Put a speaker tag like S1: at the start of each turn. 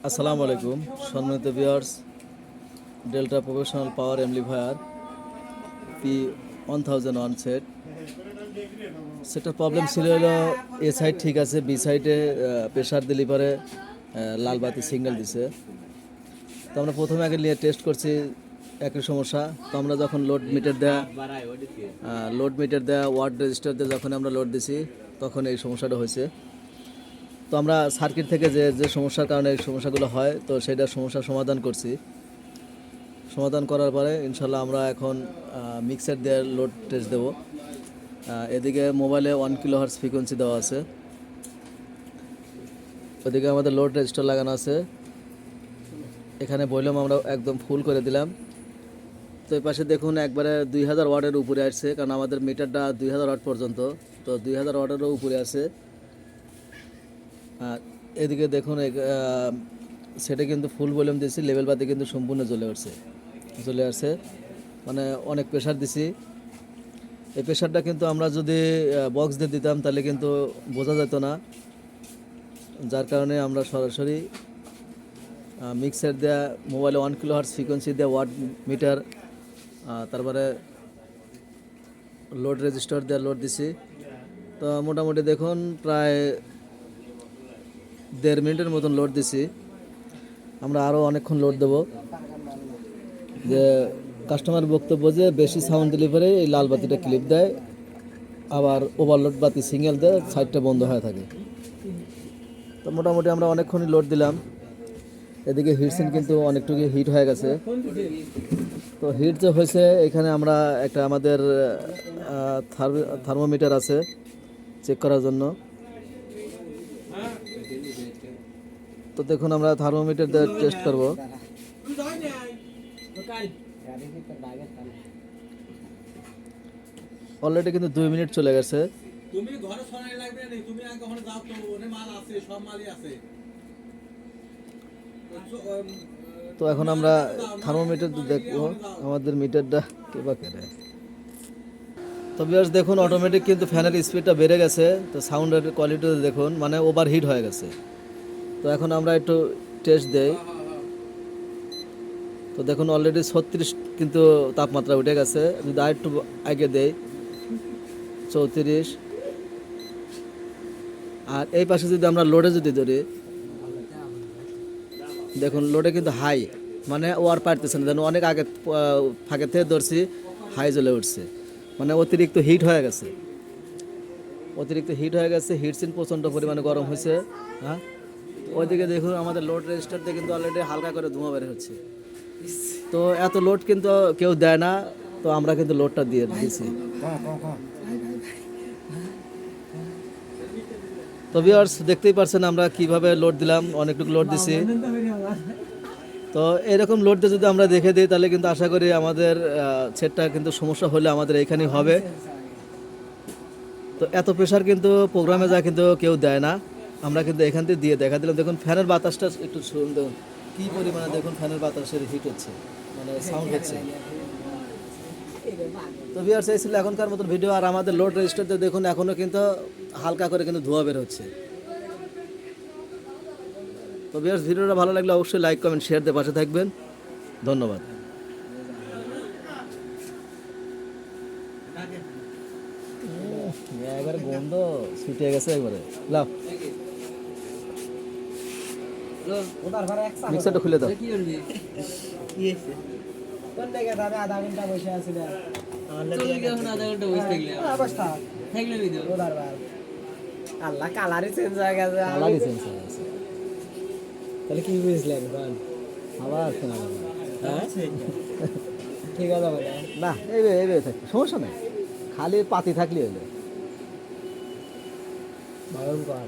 S1: আসসালামু আলাইকুম সম্মানিত ভিউয়ার্স, ডেল্টা প্রফেশনাল পাওয়ার অ্যাম্পলিফায়ার P1001 সেটার প্রবলেম ছিল হলো এ সাইড ঠিক আছে, বি সাইডে প্রেশার দিলে পরে লাল বাতি সিগন্যাল দিছে। তো আমরা প্রথমে আগে নিয়ে টেস্ট করছি, একই সমস্যা। তো আমরা যখন লোড মিটার দেয়া ওয়াট রেজিস্টার দিয়ে যখন আমরা লোড দিছি তখন এই সমস্যাটা হয়েছে। তো আমরা সার্কিট থেকে যে সমস্যার কারণে এই সমস্যাগুলো হয়, তো সেটার সমস্যার সমাধান করছি। সমাধান করার পরে ইনশাল্লাহ আমরা এখন মিক্সার দিয়ে লোড টেস্ট দেবো। এদিকে মোবাইলে 1 কিলোহার্টজ ফ্রিকোয়েন্সি দেওয়া আছে, ওদিকে আমাদের লোড রেজিস্টার লাগানো আছে। এখানে ভলিউম আমরা একদম ফুল করে দিলাম। তো এই পাশে দেখুন একবারে 2000 ওয়াটের উপরে আসছে, কারণ আমাদের মিটারটা 2000 ওয়াট পর্যন্ত, তো 2000 ওয়াটেরও উপরে আছে। আর এদিকে দেখুন সেটা কিন্তু ফুল ভলিউম দিয়েছি, লেভেল বাতি কিন্তু সম্পূর্ণ চলে আসছে, মানে অনেক প্রেশার দিছি। এই প্রেশারটা কিন্তু আমরা যদি বক্স দিয়ে দিতাম তাহলে কিন্তু বোঝা যেত না, যার কারণে আমরা সরাসরি মিক্সার দেওয়া মোবাইলে 1 কিলোহার্টজ ফ্রিকোয়েন্সি দেওয়া ওয়াট মিটার, তারপরে লোড রেজিস্টার দেওয়া লোড দিছি। তো মোটামুটি দেখুন প্রায় 1.5 মিনিটের মতন লোড দিছি। আমরা আরও অনেকক্ষণ লোড দেবো। যে কাস্টমার বক্তব্য যে বেশি সাউন্ড দিলে পরে এই লাল বাতিটা ক্লিপ দেয়, আবার ওভারলোড বাতি সিগন্যাল দেয়, সাইডটা বন্ধ হয়ে থাকে। তো মোটামুটি আমরা অনেকক্ষণই লোড দিলাম। এদিকে হিটসিন কিন্তু অনেকটুকু হিট হয়ে গেছে। তো হিট যে হয়েছে, এখানে আমরা একটা আমাদের থার্মোমিটার আছে চেক করার জন্য। তো দেখুন আমরা থার্মোমিটার দিয়ে টেস্ট করব। অলরেডি কিন্তু 2 মিনিট চলে গেছে। তো এখন আমরা থার্মোমিটার দেখবো আমাদের মিটারটা কেবা কেটে। তো ভিউয়ার্স দেখুন অটোমেটিক কিন্তু ফ্যানের স্পিডটা বেড়ে গেছে। তো সাউন্ডের কোয়ালিটি দেখুন, মানে ওভার হিট হয়ে গেছে। তো এখন আমরা একটু টেস্ট দেই। তো দেখুন অলরেডি 36 কিন্তু তাপমাত্রা উঠে গেছে। যদি আর একটু আগে দেই 34। আর এই পাশে যদি আমরা লোডে যদি ধরি, দেখুন লোডে কিন্তু হাই, মানে ওয়ার পারতেছে না, যেন অনেক আগে ফাঁকে থেকে ধরছি হাই জ্বলে উঠছে, মানে অতিরিক্ত হিট হয়ে গেছে। হিটসিন প্রচণ্ড পরিমাণে গরম হয়েছে। হ্যাঁ, ওইদিকে দেখুন আমাদের লোড রেজিস্টারতে কিন্তু অলরেডি হালকা করে ধোঁয়া বের হচ্ছে। তো এত লোড কিন্তু কেউ দেয় না, তো আমরা কিন্তু লোডটা দিয়ে দিয়েছি। তো ভিউয়ার্স দেখতেই পারছেন আমরা কিভাবে লোড দিলাম, অনেকটুকু লোড দিছি। তো এরকম লোড দিয়ে যদি আমরা দেখে দিই তাহলে কিন্তু আশা করি আমাদের সেটটা কিন্তু সমস্যা হলে আমাদের এখানেই হবে। তো এত প্রেশার কিন্তু প্রোগ্রামে যা কিন্তু কেউ দেয় না, আমরা কিন্তু এখান থেকে দিয়ে দেখা দিলাম। দেখুন ফ্যানের বাতাসটা একটু শুনুন, দেখুন কী পরিমাণে দেখুন ফ্যানের বাতাসের হিট হচ্ছে, মানে সাউন্ড হচ্ছে। তো ভিউয়ার্স এই ছিল এখনকার মতন ভিডিও। আর আমাদের লোড রেজিস্টারতে দেখুন এখনও কিন্তু হালকা করে কিন্তু ধোঁয়া বের হচ্ছে। তো ভিউয়ার্স ভিডিওটা ভালো লাগলে অবশ্যই লাইক কমেন্ট শেয়ার দিয়ে পাশে থাকবেন। ধন্যবাদ। একবারে গন্ধ ছুটে গেছে একবারে। লাও মিক্সারটা খুলে দাও।
S2: আল্লাহ কালারই চেঞ্জ হয়ে গেছে। তাহলে কি বুঝলেন
S1: আবার শোনা যাবে
S2: ঠিক আছে বলে
S1: না, এইভাবে থাকবে, সমস্যা নেই, খালি পাতি থাকলে হলো।
S2: ভয়ঙ্কর।